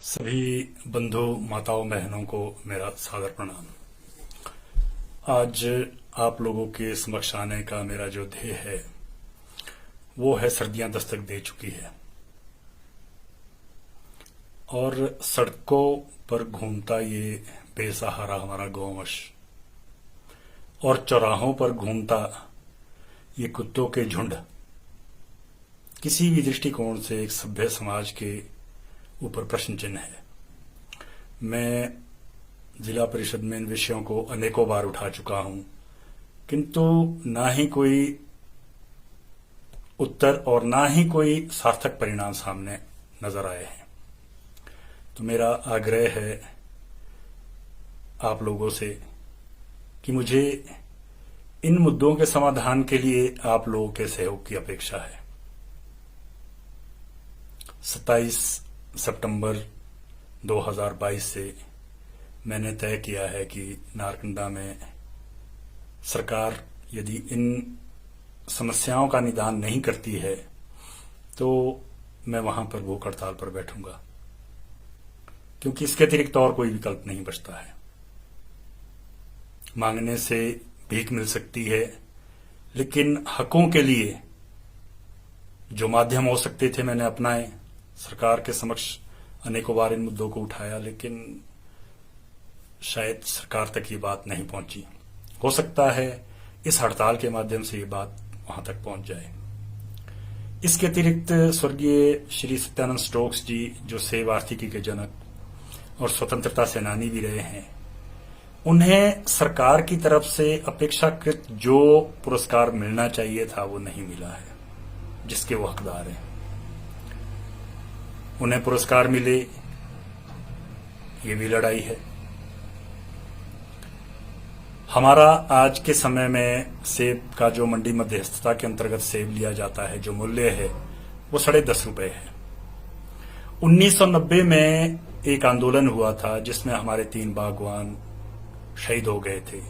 सभी बंधु माताओं बहनों को मेरा सादर प्रणाम। आज आप लोगों के समक्ष आने का मेरा जो ध्येय है वो है सर्दियां दस्तक दे चुकी है और सड़कों पर घूमता ये बेसहारा हमारा गौवंश और चौराहों पर घूमता ये कुत्तों के झुंड किसी भी दृष्टिकोण से एक सभ्य समाज के ऊपर प्रश्न चिन्ह है। मैं जिला परिषद में इन विषयों को अनेकों बार उठा चुका हूं, किंतु ना ही कोई उत्तर और ना ही कोई सार्थक परिणाम सामने नजर आए हैं। तो मेरा आग्रह है आप लोगों से कि मुझे इन मुद्दों के समाधान के लिए आप लोगों के सहयोग की अपेक्षा है। 27 सितंबर 2022 से मैंने तय किया है कि नारकंडा में सरकार यदि इन समस्याओं का निदान नहीं करती है तो मैं वहां पर भूख हड़ताल पर बैठूंगा, क्योंकि इसके अतिरिक्त और कोई विकल्प नहीं बचता है। मांगने से भीख मिल सकती है, लेकिन हकों के लिए जो माध्यम हो सकते थे मैंने अपनाए। सरकार के समक्ष अनेकों बार इन मुद्दों को उठाया, लेकिन शायद सरकार तक ये बात नहीं पहुंची। हो सकता है इस हड़ताल के माध्यम से ये बात वहां तक पहुंच जाए। इसके अतिरिक्त स्वर्गीय श्री सत्यानंद स्टोक्स जी, जो सेब आर्थिकी के जनक और स्वतंत्रता सेनानी भी रहे हैं, उन्हें सरकार की तरफ से अपेक्षाकृत जो पुरस्कार मिलना चाहिए था वो नहीं मिला है, जिसके वो हकदार हैं। उन्हें पुरस्कार मिले, ये भी लड़ाई है। हमारा आज के समय में सेब का जो मंडी मध्यस्थता के अंतर्गत सेब लिया जाता है, जो मूल्य है वो ₹10.5 है। 1990 में एक आंदोलन हुआ था जिसमें हमारे 3 बागवान शहीद हो गए थे।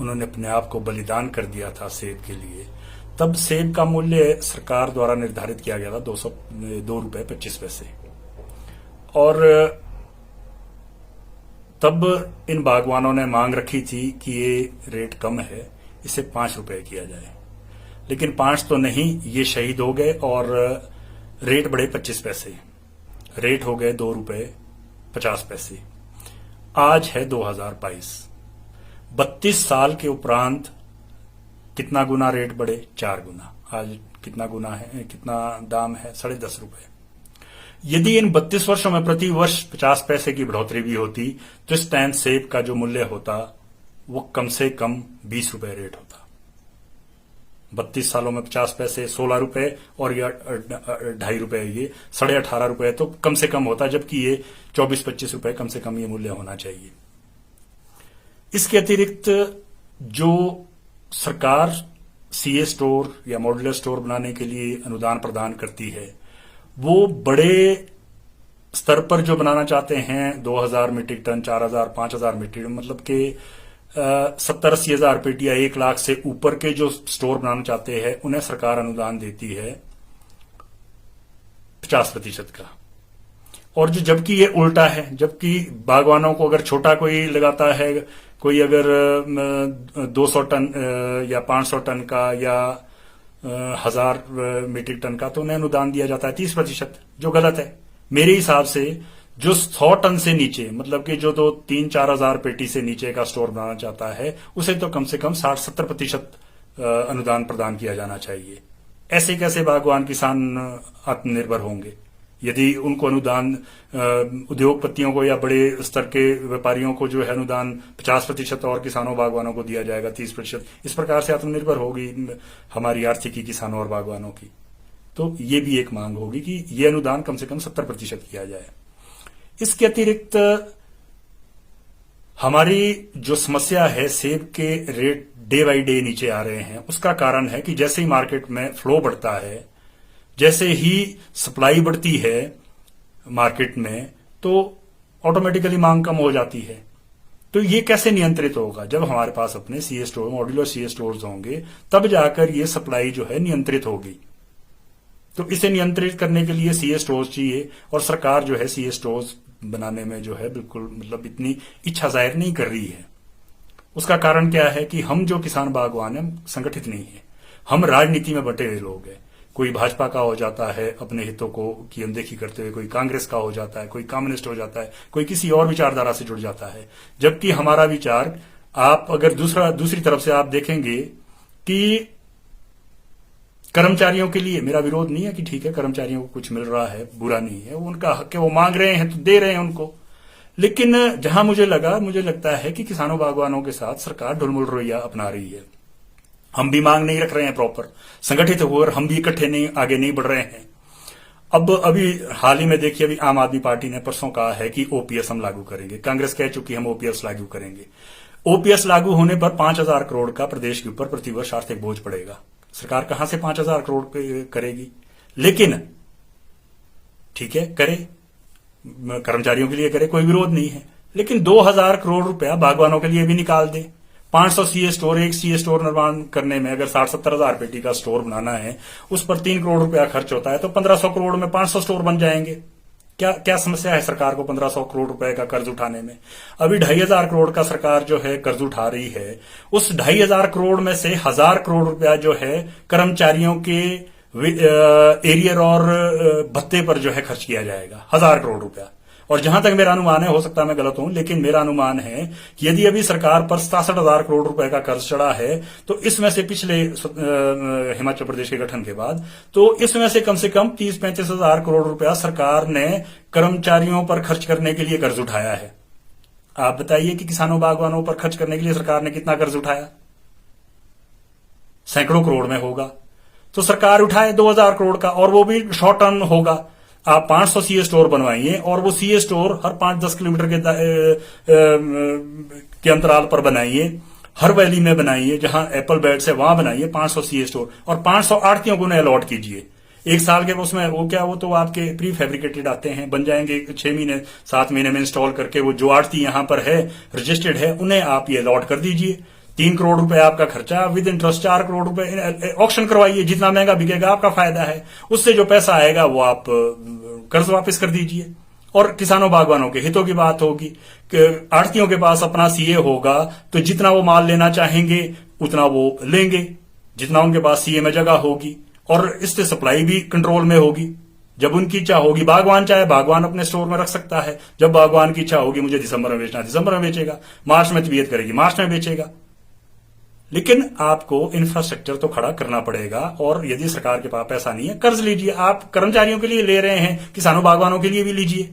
उन्होंने अपने आप को बलिदान कर दिया था सेब के लिए। तब सेब का मूल्य सरकार द्वारा निर्धारित किया गया था ₹2.25 और तब इन बागवानों ने मांग रखी थी कि ये रेट कम है, इसे ₹5 किया जाए। लेकिन 5 तो नहीं, ये शहीद हो गए और रेट बढ़े 25 पैसे, रेट हो गए ₹2.50। आज है 2022, 32 साल के उपरांत कितना गुना रेट बढ़े? 4 गुना। आज कितना गुना है, कितना दाम है? ₹10.5। यदि इन 32 वर्षों में प्रति वर्ष 50 पैसे की बढ़ोतरी भी होती तो इस टाइम सेब का जो मूल्य होता वो कम से कम ₹20 रेट होता। 32 सालों में 50 पैसे, ₹16 और ये ₹2.5, ये ₹18.5 तो कम से कम होता, जबकि ये ₹24-25 कम से कम ये मूल्य होना चाहिए। इसके अतिरिक्त जो सरकार सीए स्टोर या मॉड्यूलर स्टोर बनाने के लिए अनुदान प्रदान करती है, वो बड़े स्तर पर जो बनाना चाहते हैं 2000 मीट्रिक टन, 4000, 5000 मीट्रिक टन, मतलब के 70-80 हजार पेटी या 1 लाख से ऊपर के जो स्टोर बनाना चाहते हैं, उन्हें सरकार अनुदान देती है 50% का। और जो जबकि ये उल्टा है, जबकि बागवानों को अगर छोटा कोई लगाता है, कोई अगर 200 टन या 500 टन का या 1000 मीट्रिक टन का, तो उन्हें अनुदान दिया जाता है 30%, जो गलत है मेरे हिसाब से। जो 100 टन से नीचे, मतलब कि जो 3-4 हजार पेटी से नीचे का स्टोर बनाना चाहता है, उसे तो कम से कम 60-70% अनुदान प्रदान किया जाना चाहिए। ऐसे कैसे बागवान किसान आत्मनिर्भर होंगे यदि उनको अनुदान, उद्योगपतियों को या बड़े स्तर के व्यापारियों को जो है अनुदान 50% और किसानों बागवानों को दिया जाएगा 30%। इस प्रकार से आत्मनिर्भर होगी हमारी आर्थिकी किसानों और बागवानों की। तो ये भी एक मांग होगी कि ये अनुदान कम से कम 70% किया जाए। इसके अतिरिक्त हमारी जो समस्या है, सेब के रेट डे बाई डे नीचे आ रहे हैं, उसका कारण है कि जैसे ही मार्केट में फ्लो बढ़ता है, जैसे ही सप्लाई बढ़ती है मार्केट में, तो ऑटोमेटिकली मांग कम हो जाती है। तो ये कैसे नियंत्रित होगा? जब हमारे पास अपने CA store, modular CA stores होंगे, तब जाकर ये सप्लाई जो है नियंत्रित होगी। तो इसे नियंत्रित करने के लिए सीए स्टोर्स चाहिए, और सरकार जो है सीए स्टोर्स बनाने में जो है बिल्कुल मतलब इतनी इच्छा जाहिर नहीं कर रही है। उसका कारण क्या है कि हम जो किसान बागवान हैं संगठित नहीं है, हम राजनीति में बटे हुए लोग हैं। कोई भाजपा का हो जाता है अपने हितों को की अनदेखी करते हुए, कोई कांग्रेस का हो जाता है, कोई कम्युनिस्ट हो जाता है, कोई किसी और विचारधारा से जुड़ जाता है। जबकि हमारा विचार, आप अगर दूसरी तरफ से आप देखेंगे कि कर्मचारियों के लिए मेरा विरोध नहीं है कि ठीक है कर्मचारियों को कुछ मिल रहा है, बुरा नहीं है, वो उनका हक है, वो मांग रहे हैं तो दे रहे हैं उनको। लेकिन जहां मुझे लगता है कि किसानों बागवानों के साथ सरकार ढुलमुल रवैया अपना रही है। हम भी मांग नहीं रख रहे हैं प्रॉपर संगठित होकर, हम भी इकट्ठे नहीं आगे नहीं बढ़ रहे हैं। अब अभी हाल ही में देखिए, अभी आम आदमी पार्टी ने परसों कहा है कि ओपीएस हम लागू करेंगे, कांग्रेस कह चुकी हम ओपीएस लागू करेंगे। ओपीएस लागू होने पर 5,000 करोड़ का प्रदेश के ऊपर प्रतिवर्ष आर्थिक बोझ पड़ेगा। सरकार कहां से 5,000 करोड़ करेगी? लेकिन ठीक है करे, कर्मचारियों के लिए करे, कोई विरोध नहीं है, लेकिन 2,000 करोड़ रुपया बागवानों के लिए भी निकाल दे। 500 सीए स्टोर, एक सीए स्टोर निर्माण करने में अगर 60-70 हजार पेटी का स्टोर बनाना है, उस पर 3 करोड़ रुपया खर्च होता है, तो 1,500 करोड़ में 500 स्टोर बन जाएंगे। क्या समस्या है सरकार को 1,500 करोड़ रुपए का कर्ज उठाने में? अभी 2,500 करोड़ का सरकार जो है कर्ज उठा रही है, उस 2,500 करोड़ में से 1,000 करोड़ रुपया जो है कर्मचारियों के एरियर और भत्ते पर जो है खर्च किया जाएगा, 1,000 करोड़ रुपया। और जहां तक मेरा अनुमान है, हो सकता है मैं गलत हूं, लेकिन मेरा अनुमान है कि यदि अभी सरकार पर 67,000 करोड़ रुपए का कर्ज चढ़ा है, तो इसमें से पिछले हिमाचल प्रदेश के गठन के बाद, तो इसमें से कम 30-35 हजार करोड़ रुपया सरकार ने कर्मचारियों पर खर्च करने के लिए कर्ज उठाया है। आप बताइए कि किसानों बागवानों पर खर्च करने के लिए सरकार ने कितना कर्ज उठाया? सैकड़ों करोड़ में होगा। तो सरकार उठाए 2,000 करोड़ का, और वो भी शॉर्ट टर्म होगा। आप 500 सीए स्टोर बनवाइए, और वो सीए स्टोर हर 5-10 किलोमीटर के अंतराल पर बनाइए, हर वैली में बनाइए, जहां एप्पल बेड्स है वहां बनाइए 500 सीए स्टोर, और 500 आड़तियों को उन्हें अलॉट कीजिए। एक साल के उसमें वो तो आपके प्री फैब्रिकेटेड आते हैं, बन जाएंगे 6 महीने 7 महीने में इंस्टॉल करके। वो जो आड़ती यहां पर है रजिस्टर्ड है, उन्हें आप ये अलॉट कर दीजिए। 3 करोड़ रुपए आपका खर्चा, विद इंटरेस्ट 4 करोड़ रुपए ऑक्शन करवाइए, जितना महंगा बिकेगा आपका फायदा है। उससे जो पैसा आएगा वो आप कर्ज वापस कर दीजिए। और किसानों बागवानों के हितों की बात होगी कि आड़तियों के पास अपना सीए होगा, तो जितना वो माल लेना चाहेंगे उतना वो लेंगे, जितना उनके पास सीए में जगह होगी, और इससे सप्लाई भी कंट्रोल में होगी। जब उनकी इच्छा होगी, बागवान चाहे बागवान अपने स्टोर में रख सकता है। जब बागवान की इच्छा होगी मुझे दिसंबर में बेचना, दिसंबर में बेचेगा, मार्च में तबीयत करेगी, मार्च में बेचेगा। लेकिन आपको इंफ्रास्ट्रक्चर तो खड़ा करना पड़ेगा, और यदि सरकार के पास पैसा नहीं है, कर्ज लीजिए। आप कर्मचारियों के लिए ले रहे हैं, किसानों बागवानों के लिए भी लीजिए।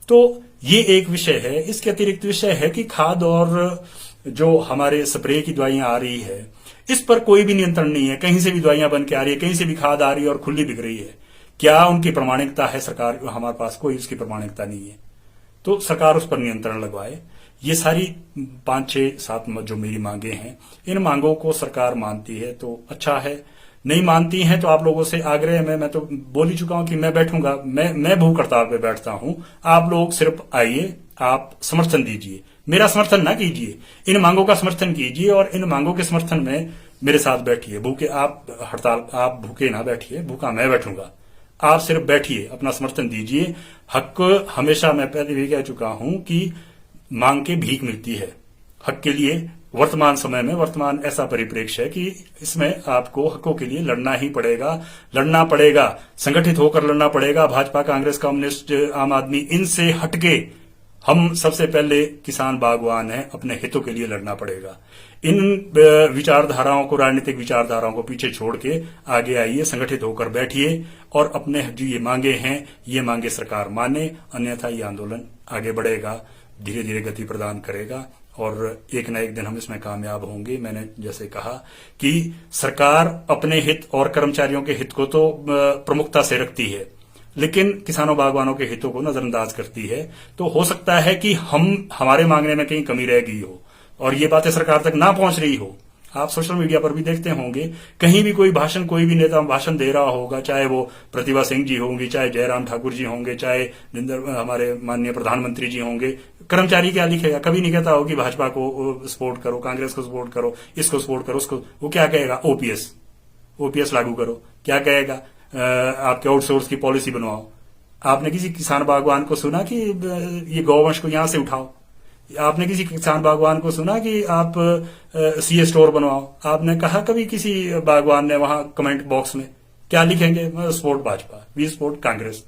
तो ये एक विषय है। इसके अतिरिक्त विषय है कि खाद और जो हमारे स्प्रे की दवाइयां आ रही है, इस पर कोई भी नियंत्रण नहीं है। कहीं से भी दवाइयां बन के आ रही है, कहीं से भी खाद आ रही है और खुली बिक रही है। क्या उनकी प्रमाणिकता है? सरकार हमारे पास कोई उसकी प्रमाणिकता नहीं है, तो सरकार उस पर नियंत्रण लगवाए। ये सारी 5-6-7 जो मेरी मांगे हैं, इन मांगों को सरकार मानती है तो अच्छा है, नहीं मानती हैं तो आप लोगों से आग्रह है, मैं तो बोल ही चुका हूं कि मैं बैठूंगा, मैं भूख हड़ताल पे बैठता हूं। आप लोग सिर्फ आइए, आप समर्थन दीजिए, मेरा समर्थन ना कीजिए, इन मांगों का समर्थन कीजिए, और इन मांगों के समर्थन में मेरे साथ बैठिए। भूखे आप हड़ताल, आप भूखे ना बैठिए, भूखा मैं बैठूंगा। आप सिर्फ बैठिए, अपना समर्थन दीजिए। हक हमेशा, मैं पहले भी कह चुका हूं कि मांग के भीख मिलती है। हक के लिए वर्तमान समय में, वर्तमान ऐसा परिप्रेक्ष्य है कि इसमें आपको हकों के लिए लड़ना ही पड़ेगा, लड़ना पड़ेगा, संगठित होकर लड़ना पड़ेगा। भाजपा, कांग्रेस, कम्युनिस्ट, आम आदमी, इनसे हटके हम सबसे पहले किसान बागवान हैं, अपने हितों के लिए लड़ना पड़ेगा। इन विचारधाराओं को, राजनीतिक विचारधाराओं को पीछे छोड़ के आगे आइए, संगठित होकर बैठिए, और अपने जो ये मांगे हैं, ये मांगे सरकार माने, अन्यथा ये आंदोलन आगे बढ़ेगा, धीरे धीरे गति प्रदान करेगा, और एक न एक दिन हम इसमें कामयाब होंगे। मैंने जैसे कहा कि सरकार अपने हित और कर्मचारियों के हित को तो प्रमुखता से रखती है, लेकिन किसानों बागवानों के हितों को नजरअंदाज करती है। तो हो सकता है कि हमारे मांगने में कहीं कमी रह गई हो, और ये बातें सरकार तक ना पहुंच रही हो। आप सोशल मीडिया पर भी देखते होंगे, कहीं भी कोई भाषण, कोई भी नेता भाषण दे रहा होगा, चाहे वो प्रतिभा सिंह जी होंगी, चाहे जयराम ठाकुर जी होंगे, चाहे हमारे माननीय प्रधानमंत्री जी होंगे, कर्मचारी क्या लिखेगा? कभी नहीं कहता हो कि भाजपा को सपोर्ट करो, कांग्रेस को सपोर्ट करो, इसको सपोर्ट करो, उसको। वो क्या कहेगा? ओपीएस। ओपीएस लागू करो। क्या कहेगा? आपके आउटसोर्स की पॉलिसी बनवाओ। आपने किसी किसान बागवान को सुना कि ये गौवंश को यहां से उठाओ? आपने किसी किसान बागवान को सुना कि आप सीए स्टोर बनवाओ? आपने कहा कभी किसी बागवान ने वहां कमेंट बॉक्स में क्या लिखेंगे? Support Bhajpa, we support Congress.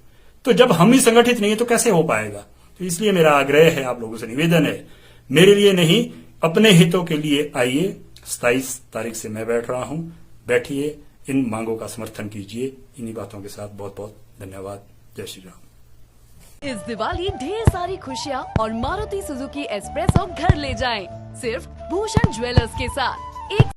तो जब हम ही संगठित नहीं है तो कैसे हो पाएगा? तो इसलिए मेरा आग्रह है, आप लोगों से निवेदन है, मेरे लिए नहीं अपने हितों के लिए आइए। 27 तारीख से मैं बैठ रहा हूं, बैठिए, इन मांगों का समर्थन कीजिए। इन्हीं बातों के साथ बहुत बहुत धन्यवाद। जय श्री राम। इस दिवाली ढेर सारी खुशियाँ और मारुति सुजुकी एस्प्रेसो घर ले जाएं, सिर्फ भूषण ज्वेलर्स के साथ। एक